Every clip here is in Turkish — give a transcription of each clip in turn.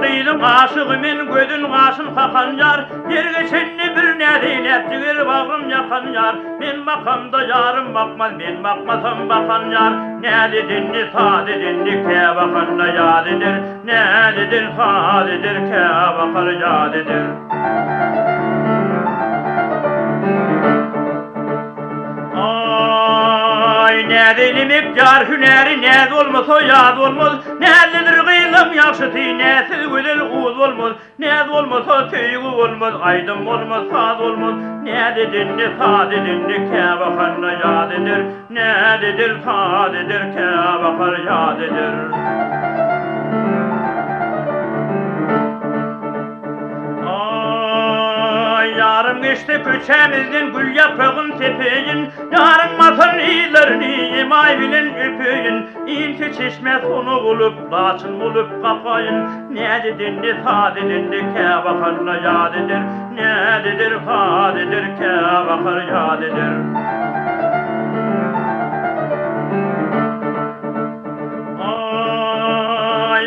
kıydym aşygymen gözün gaşyn kakanjar, yer geçenni bir nädin etjigir bagrym yakan yar. Men bakamda yarım bakmaz, men bakmasam bakan yar. Nädidinni sadidinni ke bakanda yadidir, nädidin sadidir ke bakar yadidir. Nädilimik jar hüneri näz olmasa yaz olmaz. Nälidir gıylım ýakşy näsil güzel guz olmaz. Näz olmasa tüýgü olmaz, aýdym olmaz, saz olmaz. Nädidinni sadidinni ke bakanda yadidir, nädidir sadidir ke bakar yadidir. Yarım geçti köçemizden gül yaprağın tepeyin, yarım matan iyilerini imay bilin öpüyün. İlki çeşme sonu bulup, laçın bulup kapayın. Nädidinni sadidinni ke bakarla yadidir, nädidir sadidir ke bakar yadidir.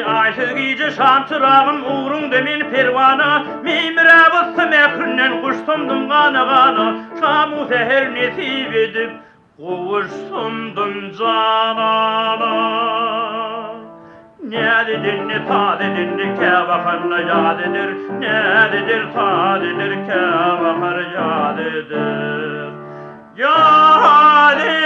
Aysyz giýje şam çyragym uğrun demin perwana, memire bıssym ährinden kuşsundum gana. Şamu seher nesip edip kuvuşsundum canana. Nädidinni sadidinni ke bakanda yadidir, nädidir sadidir ke bakar yadidir. Yadidir.